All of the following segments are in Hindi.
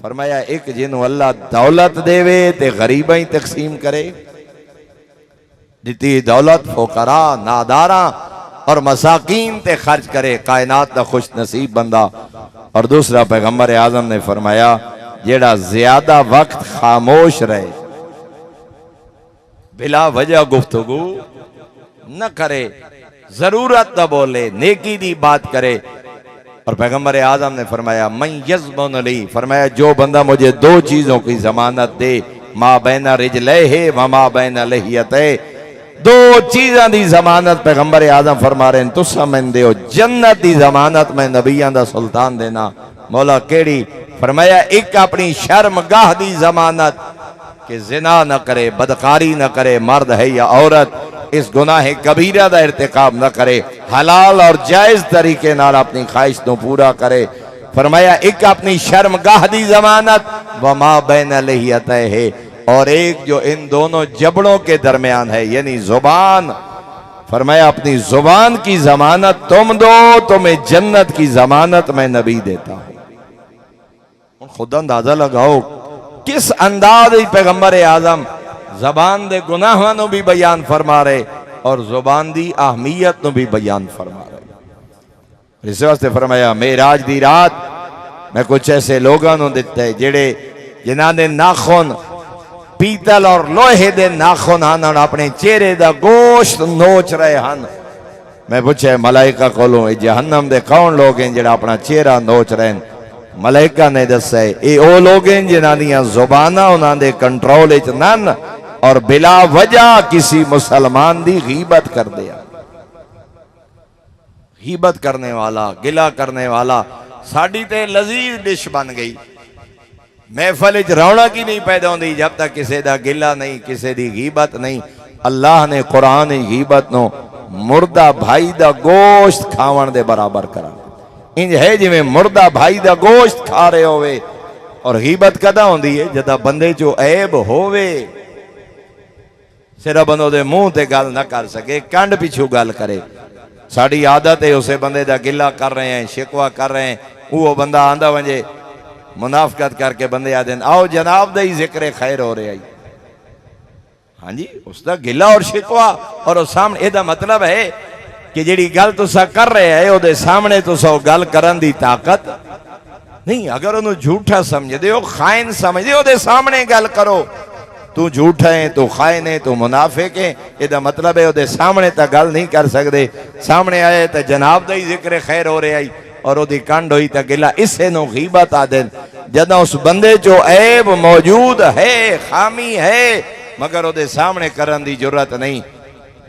फरमाया एक जिन्हों अल्लाह दौलत देवे ते गरीबा ही तकसीम करे, जितनी दौलत फुकरा नादारा और मसाकीन ते खर्च करे, कायनात का खुश नसीब बंदा। और दूसरा पैगंबर आजम ने फरमाया जेड़ा ज्यादा वक्त खामोश रहे, बिला वजह गुफ्तगू न करे, जरूरत न बोले, नेकी दी बात करे। और पैगंबर आजम ने फरमाया मैं यज़्मन ली, फरमाया जो बंदा मुझे दो चीजों की जमानत दे, मा बैना रिजलैहि व मा बैना लहियतैहि, दो चीज़ों की जमानत पैगंबर आजम फरमा रहे हैं तुसा मैन दो, जन्नत की जमानत मैं नबियां दा सुल्तान देना। मौला केड़ी? फरमाया एक अपनी शर्मगाह की जमानत कि जिना न करे, बदकारी न करे, मर्द है या औरत, इस गुनाह कबीरा का इर्तिकाब न करे, हलाल और जायज तरीके नाल अपनी ख्वाहिश को पूरा करे। फरमाया एक अपनी शर्मगाह की जमानत, व मा बैन लहियतैहि है, और एक जो इन दोनों जबड़ों के दरमियान है यानी जुबान। फरमाया अपनी जुबान की जमानत तुम दो, तुम्हें जन्नत की जमानत मैं नबी देता हूं। खुद अंदाजा लगाओ किस अंदाज पैगंबर आजम जबान दे गुनाहां नूं भी बयान फरमा रहे और जुबान दी अहमियत नूं भी बयान फरमा रहे। इस वास्ते फरमाया मेराज दी रात मैं कुछ ऐसे लोगों नूं दिते जेड़े जिन्हां दे नाखून पीतल और लोहे दे नाखून हन, अपने चेहरे दा गोश्त नोच रहे हन। मैं पूछे मलाइका कोलों जहन्नम दे कौन लोग हैं जेड़ा अपना चेहरा नोच रहे हैं? मलाइका ने दसा ये ओ लोग हैं जिन्हां दियां जुबानां उन्हां दे कंट्रोल विच नन और बिला वजह किसी मुसलमान दी गीबत कर दिया। गीबत करने वाला, गिला करने वाला साडी ते लजीज डिश बन गई। महफल च रौनक ही नहीं पैदा होती जब तक किसी का गिला नहीं, किसी की गीबत नहीं। अल्लाह ने कुरान गीबत नो मुर्दा भाई का गोश्त खावन दे बराबर करा। इंज है जिवें मुर्दा भाई का गोश्त खा रहे होवे। और गीबत कदा होंदी है जदा बंदे चो ऐब होवे, सिर्फ बंदो दे मुंह ते गल ना कर सके, कंड पिछू गल करे। साड़ी आदत है उसे बंदे का गिला कर रहे हैं, शिकवा कर रहे हैं, वो बंदा आंदा वंजे मुनाफकत करके बंदे आदे आओ जनाब दा ही जिक्र खैर हो रहा है। हाँ जी, उसका गिला और शिकवा और उस सामने एदा मतलब है कि जिहड़ी गल तुसा कर रहे है ओदे सामने तुसा गल करन दी ताकत नहीं। अगर उन्होंने झूठा समझदे हो, खाइन समझदे हो, ओदे सामने गल करो। तू झूठा है, तू खाइन है, तू मुनाफिक है, एदा मतलब है ओदे सामने तो गल नहीं कर सकते। सामने आए तो जनाब दा ही जिक्र खैर हो रहा है और ओदी कंड हुई तो गिला। इसे नो गीबत आदे जदा उस बंदे जो ऐब मौजूद है, खामी है, मगर ओदे सामने करन दी जरूरत नहीं।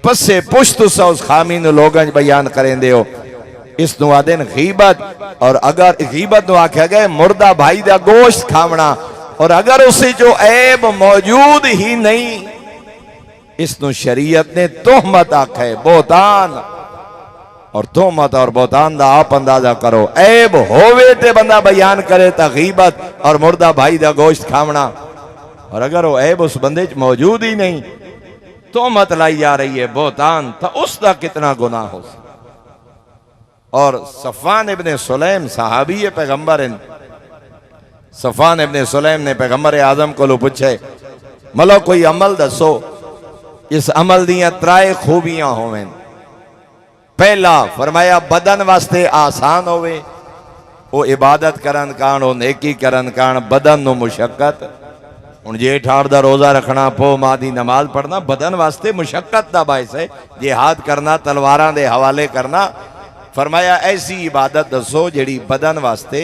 पस्से पुश्त तुसा उस खामी नु लोगों बयान करेंदे हो, इस नु आदे गीबत। और अगर गीबत नु आख्या गया मुर्दा भाई दा गोश्त खावना, और अगर उसे जो ऐब मौजूद ही नहीं, इस नु शरीयत ने तोहमत आखा है, बोतान। और तोहमत और बोतान दा आप अंदाजा करो। ऐब होवे ते बंदा बयान करे ता गीबत और मुर्दा भाई दा गोश्त खावना, और अगर वो ऐब उस बंदे च मौजूद ही नहीं, तोहमत लाई जा रही है, बोतान, तो उसका कितना गुनाह हो। और सफान इब्ने सुलैम सहाबी है पैगंबर। सफान इब्ने सुलैम ने पैगंबर आजम को पूछे मतलब कोई अमल दसो इस अमल दियां त्राए खूबियां होवें। पहला फरमाया बदन वास्ते आसान होवे, वो इबादत करन कान, वो नेकी करन कान, बदन नो मुशक्कत। हुण जे 8 दा रोजा रखना, पो मां दी नमाज पढ़ना बदन वास्ते मुशक्कत दा बाइस है। जिहाद करना, तलवारां दे हवाले करना। फरमाया ऐसी इबादत दसो जिहड़ी बदन वास्ते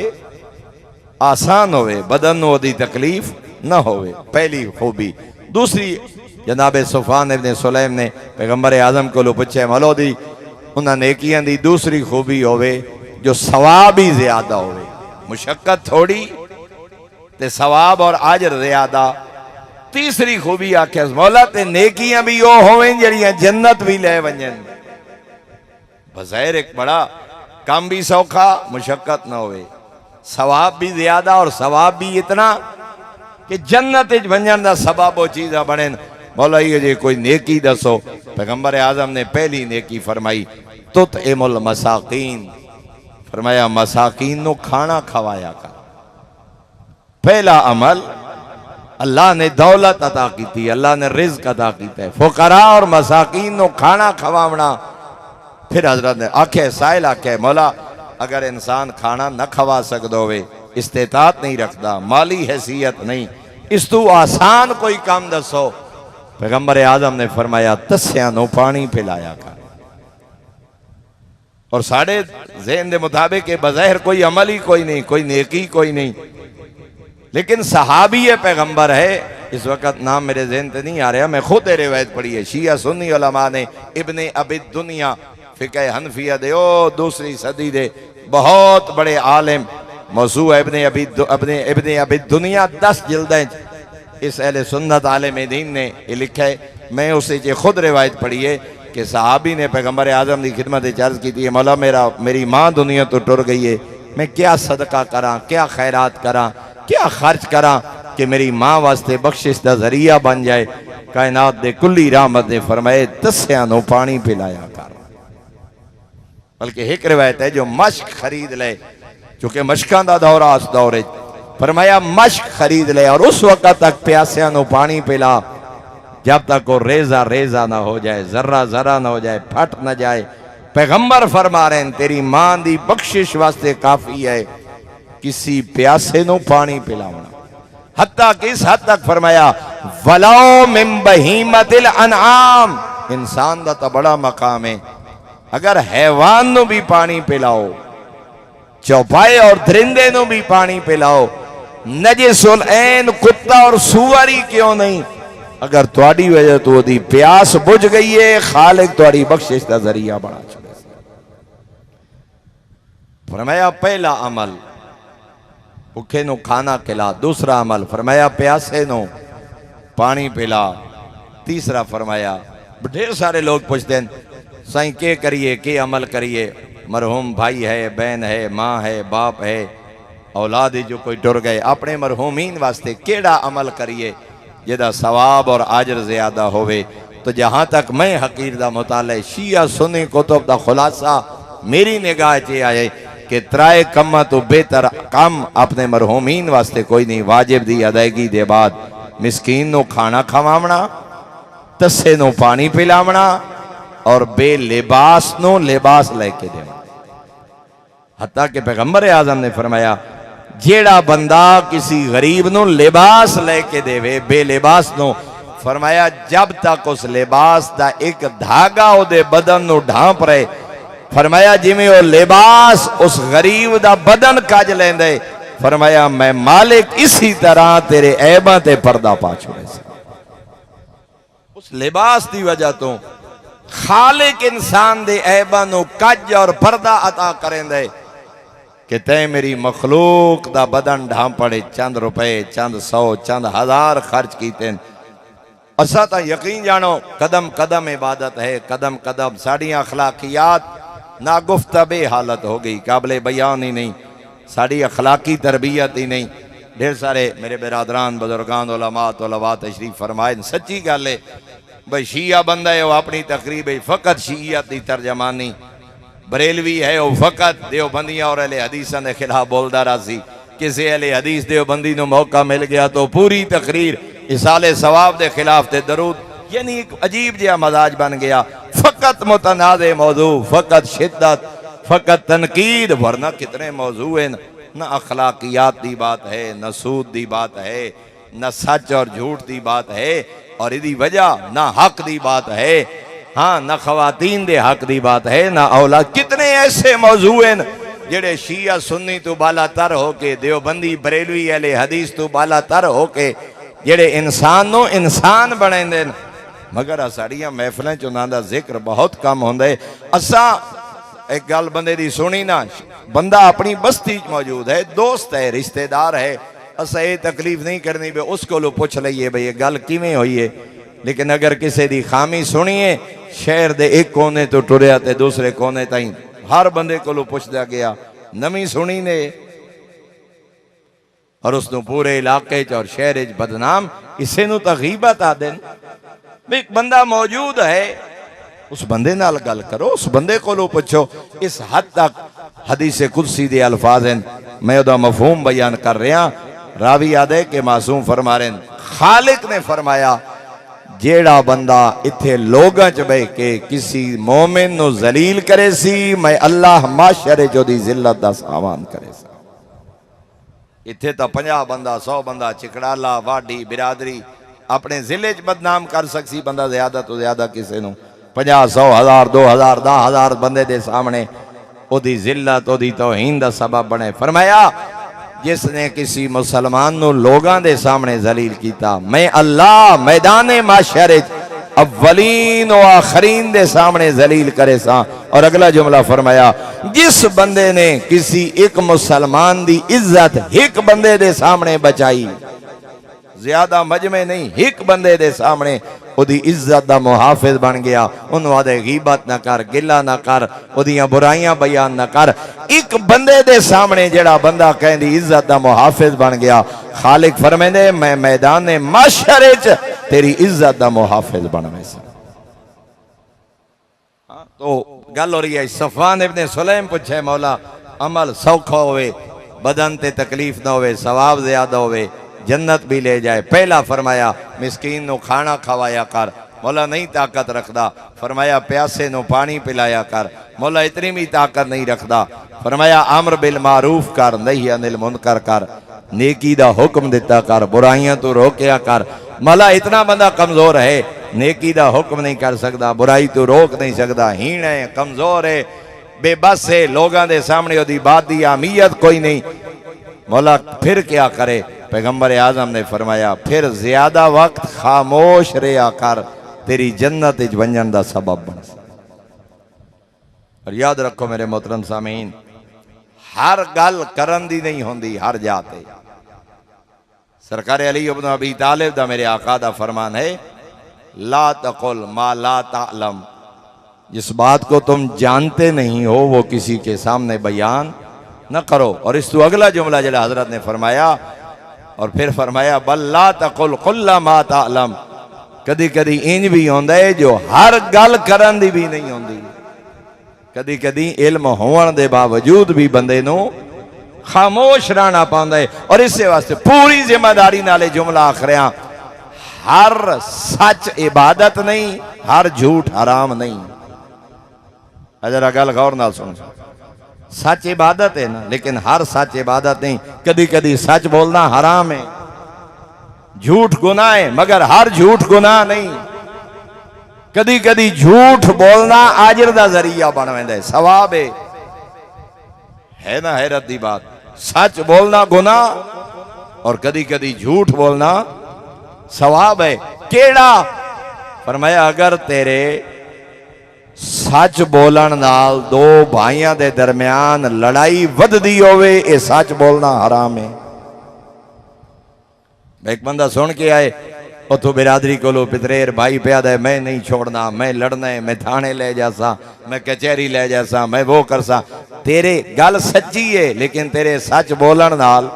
आसान होवे, बदन नो दी तकलीफ न होवे। पहली खूबी। दूसरी जनाबे सफान इब्ने सुलैम ने पैगंबर आजम को पूछे मलो दी उन्हां नेकियां दी दूसरी खूबी होवे जो सवाब ही ज्यादा होवे। मुशक्कत थोड़ी ते सवाब और अजर ज्यादा। तीसरी खूबी आख्या मौला ते नेकियां भी वो होवें जड़ियां जन्नत भी ले वंजन। बज़ाहिर एक बड़ा काम भी सौखा, मुशक्कत न होवे, सवाब भी ज्यादा और सवाब भी इतना कि जन्नत वंजन दा सबब वो चीज़ा बने। मौला ये जे कोई नेकी दसो। पैगंबर आजम ने पहली नेकी फरमाई तुतइमुल मसाकीन। फरमाया मसाकीन नो खाना खवाया कर। पहला अमल अल्लाह ने दौलत अता की थी, अल्लाह ने रिज़्क अता किया है, फुकरा और मसाकीन नो खाना खवावना। फिर हजरत ने आखे, साहिल आखे, मौला अगर इंसान खाना न खवा सकता होवे, इस्तेतात नहीं रखता, माली हैसियत नहीं, इस तू आसान कोई काम दसो। पैगंबर आजम ने फरमाया, तस्या नो पानी पिलाया कर। और साढ़े ज़हन के मुताबिक के बज़ाहिर कोई अमल ही कोई नहीं, कोई नेकी कोई नहीं, लेकिन सहाबी है, पैगंबर है। इस वक्त नाम मेरे ज़हन से नहीं आ रहा, मैं खुद रिवायत पढ़ी है। शिया सुन्नी उलमा ने इब्ने अबी दुनिया फिक़ह हनफिया दे ओ दूसरी सदी दे बहुत बड़े आलिम, मौज़ू इब्ने अबी दुनिया 10 जिल्दें इस अहले सुन्नत आलिम दीन ने ये लिखा है। मैं उसे जो खुद रिवायत पढ़ी है कि सहाबी ने पैगंबर आजम की खिदमत अर्ज की थी, मौला मेरी माँ दुनिया तो टुर गई है, मैं क्या सदका करा, क्या खैरात करा, क्या खर्च करा कि मेरी माँ वास्ते बख्शिश का जरिया बन जाए। कायनात दे कुल्ली रहमत ने फरमाए, तस्या नो पानी पिलाया कर। बल्कि एक रिवायत है जो मश्क खरीद ले, चूंकि मशकों का दौरा उस दौरे, फरमाया मश्क खरीद ले और उस वक्त तक प्यासिया नो पानी पिला जब तक वो रेजा रेजा ना हो जाए, जर्रा जर्रा ना हो जाए, फट ना जाए। पैगंबर फरमा रहे हैं, तेरी मां दी बख्शिश वास्ते काफी है किसी प्यासे नो पानी पिलावना। हत्ता किस हद तक फरमाया, वलाओ मिन बहीमतिल अनआम, इंसान दा तो बड़ा मकाम है, अगर हैवान नो भी पानी पिलाओ, चौपाए और दरिंदे नो भी पानी पिलाओ, नजिसुल ऐन कुत्ता और सुअरी क्यों नहीं, अगर तुहाडी वजह तो ओदी प्यास बुझ गई है, खालिक तुहाडी बख्शिश का जरिया बना छड़े। फरमाया पहला अमल भूखे नो खाना खिला, दूसरा अमल फरमाया प्यासे नो पानी पिला, तीसरा फरमाया, ढेर सारे लोग पूछते हैं साईं के करिए, के अमल करिए, मरहूम भाई है, बहन है, माँ है, बाप है, औलाद है जो कोई टुर गए, अपने मरहूमीन वास्ते केड़ा अमल करिए जिहदा सवाब और आजर ज्यादा होवे। तो जहां तक मैं हकीर दा मुताले शिया सुन्नी कुतुब दा खुलासा मेरी निगाह च आए कि त्राए कम्मा तो बेहतर काम अपने मरहूमीन वास्ते कोई नहीं। वाजिब दी अदायगी दे बाद मिसकीन नो खाना खवावना, तस्से नो पानी पिलावना और बेलिबास नो लिबास लेके देना। हत्ता कि पैगंबर आजम ने फरमाया, जेड़ा बंदा किसी गरीब नो लिबास लेके देवे, बेलिबास नो, फरमाया जब तक उस लिबास दा एक धागा ओदे बदन नो ढांप रहे, फरमाया जिमें वो लिबास उस गरीब दा बदन कज लेंदे, फरमाया मैं मालिक इसी तरह तेरे ऐबां ते पर्दा पा छोड़े। उस लिबास की वजह तो खालिक इंसान दे ऐबां नो कज और पर्दा अता करेंदे कि तै मेरी मखलूक दा बदन ढांपड़े, चंद रुपए, चंद 100, चंद 1000 खर्च कीते। असा तो यकीन जानो कदम कदम इबादत है, कदम कदम साड़ी अखलाकियात नागुफ्तबे हालत हो गई, काबिल बयान ही नहीं, साड़ी अखलाकी तरबियत ही नहीं। ढेर सारे मेरे बिरादरान बुजुर्गान उलमा तलबा तशरीफ फरमाए, सच्ची गल है भाई शिया बंदा है वो अपनी तकरीब फ़कत शियत की तर्जमानी, बरेलवी है वो फ़कत देवबंदियां और अहले हदीसां के खिलाफ बोलता रहा सी। किसी अहले हदीस देवबंदी को मौका मिल गया तो पूरी तकरीर इसाले सवाब के खिलाफ ते दरूद, यानी एक अजीब जहा मजाज बन गया। फ़कत मुतनाज़े मौजू, फ़कत शिद्दत, फ़कत तनकीद, वरना कितने मौजू हैं। न अखलाकियात की बात है, न सूद की बात है, न सच और झूठ की बात है, और इदी वजह ना हक की बात है, हाँ न खवातीन दे हक की बात है, ना औलाद। कितने ऐसे मौजू हैं जेड़े शिया सुन्नी तो बाला तर होके, देवबंदी बरेलवी अहले हदीस तो बाला तर होके जेड़े इंसान नो इंसान बने, मगर साड़ियां महफिलों च उन्हां दा जिक्र बहुत कम होंदा है। असा एक गल बंदे दी सुनी ना, बंदा अपनी बस्ती च मौजूद है, दोस्त है, रिश्तेदार है, असा ये तकलीफ नहीं करनी भी उस को पुछ लीए भाई ये गल किवें होई है। लेकिन अगर किसी की खामी सुनीए, शहर के एक कोने तो टुरया ते दूसरे कोने ताईं हर बंदे को पुछदा गया, नवी सुनी ने और उसनों पूरे इलाके च और शहर च बदनाम, इसे नूं तां गीबत आदे। एक बंदा मौजूद है, उस बंदे नाल गल करो, उस बंदे को पुछो। इस हद तक हदीस कुदसी दे अल्फाज हैं, मैं उहदा मफहूम बयान कर रहा। रावी आदे के मासूम फरमा रहे हैं, खालिक ने फरमाया जेड़ा बंदा इत्थे लोगां च बह के किसी मोमिन नु जलील करे सी, मैं अल्लाह माशरे जो दी जिल्लत दा सामान करे सा। इत्थे तो 50 बंदा 100 बंदा चिकड़ाला वाडी बिरादरी अपने जिले च बदनाम कर सकसी बंदा ज्यादा तो ज्यादा किसी नु 50 100 1000 2000 10,000 बंदे दे सामने ओदी जिल्लत ओदी तौहीन दा सबब बने। फरमाया जिसने किसी मुसलमान नु लोगां दे सामने जलील किया, मैं अल्लाह मैदाने माशरे अव्वलीन व आखरीन दे सामने जलील करे सा। और अगला जुमला फरमाया जिस बंदे ने किसी एक मुसलमान दी इज्जत एक बंदे दे सामने बचाई, ज्यादा मजमे नहीं, एक बंदे दे सामने ओदी इज्जत दा मुहाफिज बन गया, उन्होंने आदे गीबत ना कर, गिला ना कर, ओदियां बुराइयां बयान ना कर। एक बंदे दे सामने जेड़ा बंदा कहंदी इज्जत दा मुहाफिज बन गया, खालिक फरमांदे मैं मैदान माशरे च तेरी इज्जत दा मुहाफिज बनवे सा। तो गल हो रही है, सफवान इब्ने सुलैम पूछे मौला अमल सौखा होवे, बदन ते तकलीफ ना होवे, सवाब ज्यादा होवे, जन्नत भी ले जाए। पहला फरमाया मिस्कीन नो खाना खवाया कर, मौला नहीं ताकत रखदा। फरमाया प्यासे नो पानी पिलाया कर, मौला इतनी भी ताकत नहीं रखदा। फरमाया अमर बिल मारूफ कर, नहीं अनिल मुनकर कर, नेकी दा हुक्म दिता कर, बुराइयां तो रोकया कर। मौला इतना बंदा कमजोर है, नेकी दा हुक्म नहीं कर सकता, बुराई तो रोक नहीं सकता, हीण है, कमजोर है, बेबस है, लोगों के सामने ओदी बात दी अहमियत कोई नहीं। मौला फिर क्या करे? पैगंबर आजम ने फरमाया फिर ज्यादा वक्त खामोश रहा कर, तेरी जन्नत वंजन का सबब बन। और याद रखो मेरे मोहतरम सामीन, हर गल करन दी नहीं होंदी हर जाते। सरकार अली इब्न अबी तालिब दा मेरे आका दा फरमान है, ला तकुल मा ला तालम, जिस बात को तुम जानते नहीं हो वो किसी के सामने बयान न करो। और इस तो अगला जुमला जरा हजरत ने फरमाया, और फिर फरमाया बल ला तकुल कुल्ला मा तालम, कदी कदी इंज भी होंदा है जो हर गल करन दी भी नहीं होंदी, कदी कदी इल्म होने दे बावजूद भी बंदे नू खामोश रहना पाउंदा है। और इस वास्ते पूरी जिम्मेदारी नाले जुमला आखरिया, हर सच इबादत नहीं, हर झूठ हराम नहीं। जरा गल गौर नाल सुन, सच इबादत है ना, लेकिन हर सच इबादत नहीं। कदी कदी सच बोलना हराम है, झूठ गुनाह है, मगर हर झूठ गुनाह नहीं। कदी कदी झूठ बोलना आजिर दा जरिया बन वेंदा है, सवाब है ना, हैरत दी बात। सच बोलना गुनाह और कदी कदी झूठ बोलना सवाब है। केड़ा? फरमाया अगर तेरे सच बोलन नाल दो भाइयों के दरम्यान लड़ाई वधदी होवे, ये सच बोलना हराम है। एक बंदा सुन के आए उतो बिरादरी को पितरेर भाई प्याद है, मैं नहीं छोड़ना, मैं लड़ना है, मैं थाने ले जासा, मैं कचहरी ले जासा, मैं वो करसा। तेरे गल सच्ची है, लेकिन तेरे सच बोलन नाल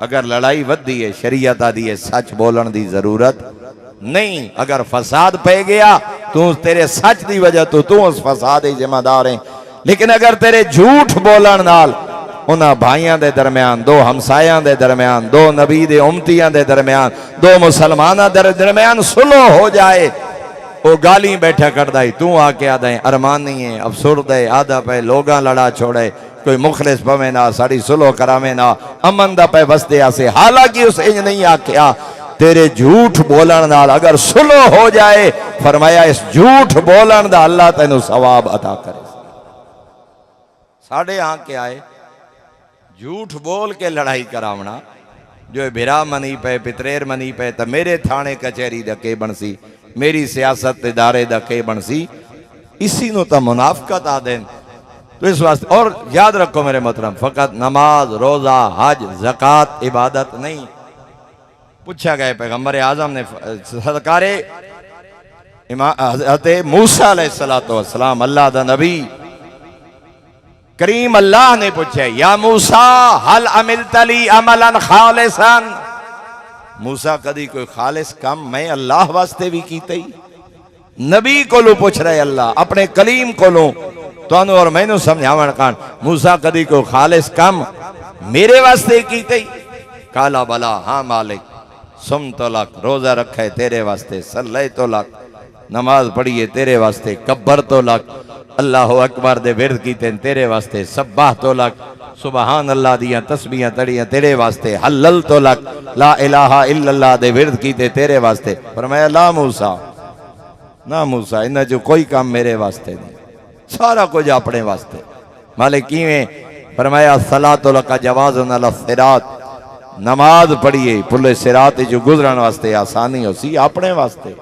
अगर लड़ाई वधदी है, शरीयत आदी है सच बोलन की जरूरत नहीं। अगर फसाद पे गया तू तेरे सच की वजह तो तू उस फसाद ही जिम्मेदार है। लेकिन अगर तेरे झूठ बोलन नाल उन्हां भाइयों के दरम्यान, दो हमसायां के दरम्यान, दो नबी दे उम्मतियां के दरम्यान, दो मुसलमाना के दरम्यान सुलह हो जाए, वो गाली बैठा करदा ही तू आके आदा है अरमान नहीं है, अफसुर्द है, आधा पे लोगा लड़ा छोड़े, कोई मुखलिस पवे ना, साड़ी सुलह करावे ना, अमन दा पे वसदे आसे। हालांकि उस इंज नहीं आख्या, तेरे झूठ बोलन नाल अगर सुलह हो जाए, फरमाया इस झूठ बोलन दा अल्लाह तेनू सवाब अता करे। साढ़े यहाँ के आए झूठ बोल के लड़ाई करावना, जो बिरा मनी पे पितरेर मनी पे, तो मेरे थाने कचहरी दा के बनसी, मेरी सियासत इदारे दा के बनसी, इसी नो तो मुनाफकत आ देन। तो इस वास्ते और याद रखो मेरे मोहतरम, फकत नमाज रोजा हज ज़कात इबादत नहीं। पूछा गया पैगंबर आजम ने, सरकारे हज़रत मूसा अलैहिस्सलातु वस्सलाम अल्लाह दा नबी करीम अल्लाह ने पूछा, या मूसा हल अमिलतली अमलन खालिसन, मूसा कदी कोई खालिस काम मैं अल्लाह वास्ते भी कीता ही? नबी को पूछ रहे अल्लाह अपने कलीम को, तुहानू और मैनू समझावन कान, मूसा कदी कोई खालिस काम मेरे वास्ते कीता ही? काला बला हाँ मालिक, सुम तो लक, रोजा रखे तेरे वास्ते, सल्ले तो लक, नमाज पढ़िए तेरे वास्ते, कब्बर तो लक, अल्लाह अकबर दे विरद कीते तेरे वास्ते, सब्बाह तो लक, सुबहान अल्लाह दियां तस्बीहां तड़ियां तेरे वास्ते, हल्लल तो लक, ला इलाहा इल्लल्लाह दे विरद कीते तेरे वास्ते। फरमाया ला मूसा, ना मूसा इन्हां जो कोई काम मेरे वास्ते नहीं, सारा कुछ अपने वास्ते। मालिक किवें? फरमाया सलातो लका जवाज़ुन अला सिरात, नमाज पढ़िए पुले सिरात जो गुजरन वास्ते आसानी हो सी अपने वास्ते।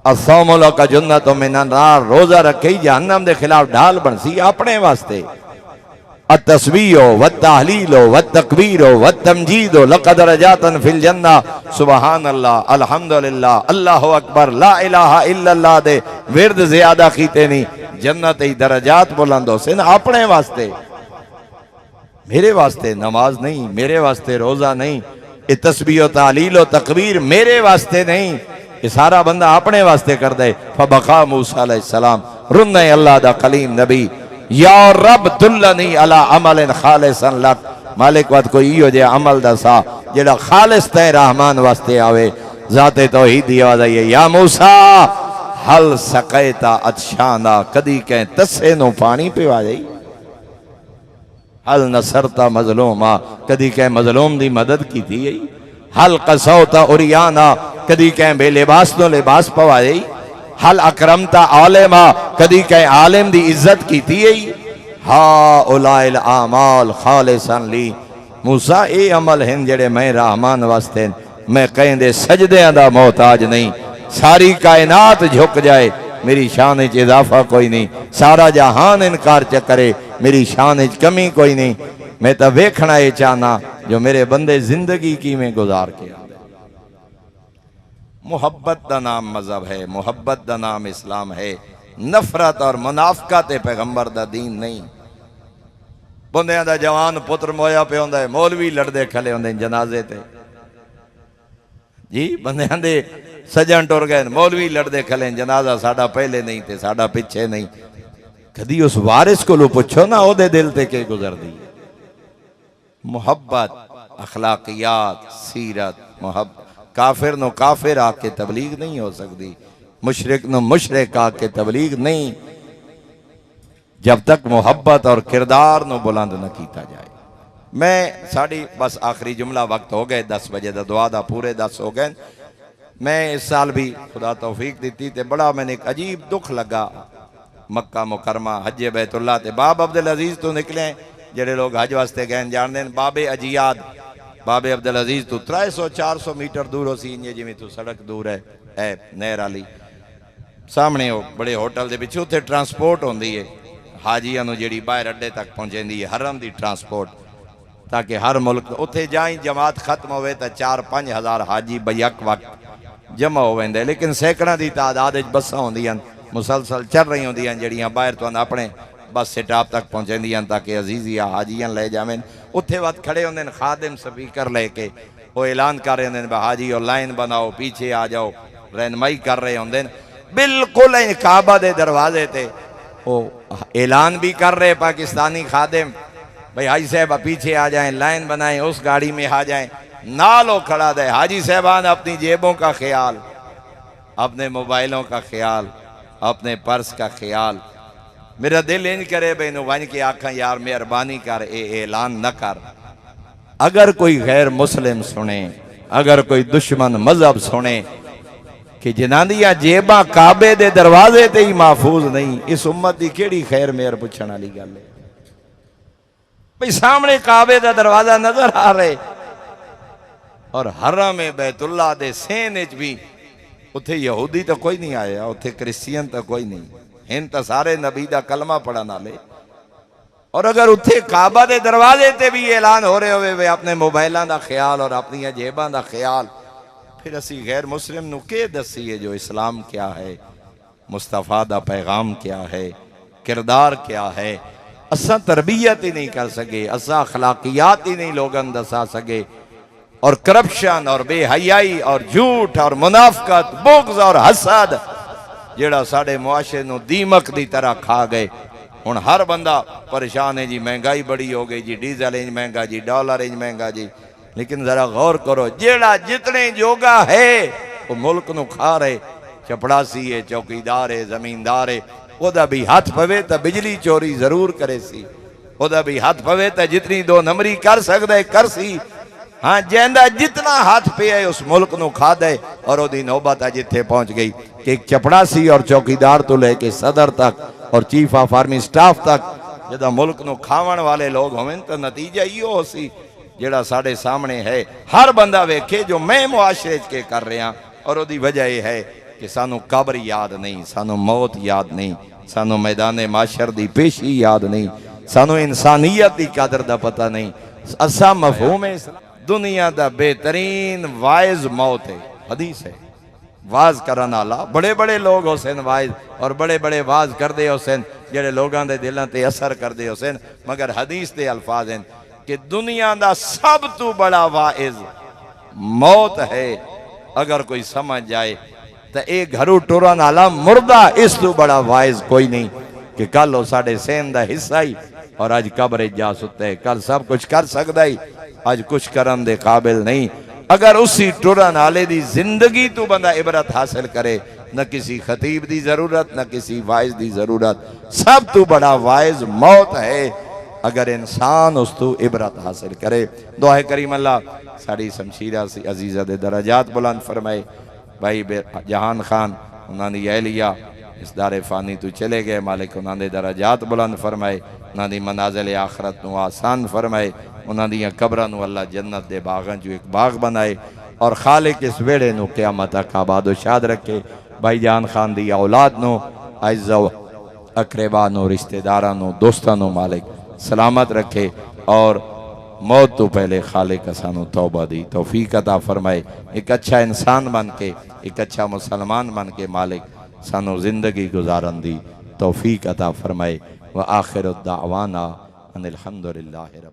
असौमु लका जुन्नतुम मिनन नार, रोजा रखे जहन्नम दे खिलाफ ढाल बन सी अपने वास्ते। अतस्बीहो व तहलीलो व तकबीरो व तमजीदो लक़द रजातन फिल जन्ना, सुबहान अल्लाह, अल्हम्दुलिल्लाह, अल्लाहु अकबर, ला इलाहा इल्लल्लाह दे विरद ज़्यादा कीते नहीं, जन्नत ही दरजात बुलंद हो से अपने वास्ते, मेरे वास्ते नमाज नहीं, मेरे वास्ते रोजा नहीं, ये तस्बीह तालील तकबीर मेरे वास्ते नहीं, ये सारा बंदा अपने वास्ते कर दे। फबका मूसा अलैहिस्सलाम रुन्ने अल्लाह दा कलीम नबी, या रब दुल्लनी अला अमलिन खालिसन लक, मालिक वत कोई इहो जे अमल दसा जेड़ा खालिस तै रहमान वास्ते आवे। जाते तौहीद दी आवाज़ आई, या मूसा हल सकैता अतशाना, कदी कह तस्से नो पानी पिवा जाई, हल नसरता मजलूमा, कदी कह मजलूम दी मदद की थी, हल कसौता उरियाना, कदी कह बेलिबास तो लिबास पवाई, हल अकरमता आलिमा, कदी कह आलिम दी इज्जत की थी। हा उलाइल आमाल खालिसन ली, मूसा ए अमल हैं जेड़े मैं रहमान वास्ते, मैं कहीं दे सजदियां दा मोहताज नहीं, सारी कायनात झुक जाए मेरी शान च इजाफा कोई नहीं, सारा जहान इनकार च करे मेरी शान च कमी कोई नहीं, मैं तो वेखना ये चाहना जो मेरे बंदे जिंदगी की में गुजार के आते। मुहब्बत का नाम मजहब है, मुहब्बत का नाम इस्लाम है, नफरत और मुनाफकत पैगंबर दा दीन नहीं। बंदियां दा जवान पुत्र मोया पे होंदा है, मौलवी लड़दे खले होंदे जनाजे ते जी, बंदियां दे सजन टुर गए, मौलवी लड़दे खले, जनाजा साडा पहले नहीं ते साडा पिछे नहीं। कदी उस वारिस को पुछो ना ओदे दिल ते के गुजरदी है। मुहब्बत, अखलाकियात, सीरत, मुहब्बत। काफिर नो काफिर आके तबलीग नहीं हो सकती, मुशरिक नो मुशरिक आके तबलीग नहीं, जब तक मुहब्बत और किरदार नो बुलंद न किया जाए। मैं साड़ी बस आखिरी जुमला, वक्त हो गए 10 बजे दा, दुआ दा पूरे 10 हो गए। मैं इस साल भी खुदा तौफीक दी ते बड़ा मैंने एक अजीब दुख लगा, मक्का मुकरमा हज बैतुल्ला ते बाब अब्दुल अजीज तो निकले, जेडे लोग हज वास्ते गए जानते हैं, बाबे अजियाद बाबे अब्दुल अजीज तो 300-400 मीटर दूर हो सी, इंजे जिमें तू सड़क दूर है नहर वाली सामने हो बड़े होटल के पिछे, उत्थे ट्रांसपोर्ट होंदी है हाजियां नूं जिहड़ी बाहर अड्डे तक पहुंचाती है, हरम की ट्रांसपोर्ट, ताकि हर मुल्क उत्थे जाई जमात खत्म होवे तो 4-5 हज़ार हाजी बयक वक्त जमा हो वेंदे, लेकिन सैकड़ों की तादाद बसां होंदियां मुसलसल चल रही होंदियां जिहड़ियां बाहर तो अपने बस स्टॉप तक पहुंचादियां ताकि अजीजिया हाजियां ले जावें। उत्थे वक्त खड़े होंदे खादिम स्पीकर लेके, वो ऐलान कर रहे होंदे हाजी और लाइन बनाओ, पीछे आ जाओ, रहनुमाई कर रहे होंदे बिल्कुल काबा दे दरवाजे ते वो ऐलान भी कर रहे पाकिस्तानी खादिम, भाई हाजी साहब पीछे आ जाएं, लाइन बनाएं, उस गाड़ी में आ जाएं, नालो खड़ा दे हाजी साहबान अपनी जेबों का ख्याल, अपने मोबाइलों का ख्याल, अपने पर्स का ख्याल। मेरा दिल इंज करे भाई वन के आखा यार मेहरबानी कर ऐलान न कर। अगर कोई गैर मुस्लिम सुने, अगर कोई दुश्मन मजहब सुने कि जनानियां जेबा काबे दे दरवाजे ते ही महफूज नहीं, इस उम्मत की केड़ी खैर मेहर पुछण वाली गल है। भाई सामने काबे का दरवाजा नजर आ रहे और हरम बैतुल्ला दे सेन भी उत्थे यहूदी तो कोई नहीं आया, उत्थे क्रिश्चियन तो कोई नहीं, हिंद तो सारे नबी का कलमा पढ़न वाले। और अगर उत्थे काबा दे दरवाजे ते भी ऐलान हो रहे होवे वे अपने मोबाइलों का ख्याल और अपन जेबां का ख्याल, फिर असी गैर मुस्लिम नूं के दसीए जो इस्लाम क्या है, मुस्तफा दा पैगाम क्या है, किरदार क्या है। असा तरबियत ही नहीं कर सके, असा अखलाकियात ही नहीं लोगन दसा सके, और करप्शन और बेहयाई और झूठ और मुनाफकत, बुग़्ज़ और हसद जेड़ा साडे मुआशरे नूं दीमक दी तरह खा गए। हुण हर बंदा परेशान है जी, महंगाई बड़ी हो गई जी, डीजल इंज महंगा जी, डॉलर इंज महंगा जी, लेकिन जरा गौर करो, जेड़ा जितने जोगा है वो मुल्क नू खा रहे, चपड़ासी है, चौकीदार है, जमींदार है, ओदा भी हाथ पवे तो बिजली चोरी जरूर करे सी, ओदा भी हाथ पवे तो जितनी दो नंबरी कर सकता है कर सी। हाँ, जेंदा जितना हाथ पे है उस मुल्क नू खा दे। और ओदी नौबत जिथे पहुंच गई कि एक चपड़ासी और चौकीदार तो लेके सदर तक और चीफ ऑफ आर्मी स्टाफ तक जदा मुल्क नू खावन वाले लोग होवें तो नतीजा इहो हो सी जेड़ा साढ़े सामने है। हर बंदा वेखे जो मैं मुआशरे के कर रहा, और ओदी वजह यह है कि सानू कब्र याद नहीं, सानू मौत याद नहीं, सानू मैदान माशर दी पेशी याद नहीं, सानू इंसानियत की कदर दा पता नहीं। असा मफहूम है दुनिया दा बेहतरीन वाइज मौत है, हदीस है। वाज करन आला बड़े बड़े लोग हुसैन वाइज और बड़े बड़े वाज करते हुसैन जेड़े लोगों के दिलों ते असर करते हुसैन, मगर हदीस के अल्फाज हैं कि दुनिया का सब तो बड़ा वाइज मौत है। अगर कोई समझ जाए तो एक घरू टुरन आला मुर्दा इस तो बड़ा वाइज कोई नहीं कि कल वो साढ़े सेन का हिस्सा ही और अज कब्र जा सुता है, कल सब कुछ कर सकता ही अज कुछ करन दे काबिल नहीं। अगर उसी टुरन आले दी जिंदगी तो बंदा इबरत हासिल करे, न किसी खतीब की जरूरत न किसी वाइज की जरूरत, सब तो बड़ा वाइज मौत है अगर इंसान उस तो इबरत हासिल करे। दुआ करीम अल्लाह साड़ी शमशीरा सी अजीज़ा दे दराजात बुलंद फरमाए। भाई जहान खान उन्होंने एहलिया इस दारे फानी तो चले गए, मालिक उन्होंने दराजात बुलंद फरमाए, उन्होंने मनाजिल आखरत नू आसान फरमाए, उन्होंने कब्रां नू अल्लाह जन्नत दे बागां चो एक बाग बनाए और खालिक इस वेड़े नू क़यामत तक आबाद व शाद रखे। भाई जान खान दी औलाद नू अज़्ज़ा अकरबा नू रिश्तेदारां नू दोस्तां नू मालिक सलामत रखे और मौत तो पहले खालिक सानू तौबा दी तौफीक अता फरमाए। एक अच्छा इंसान बन के, एक अच्छा मुसलमान बन के मालिक सानू जिंदगी गुजारन दी तौफीक अता फरमाए। व आखिर दावाना अनिल हम्दुलिल्लाहि।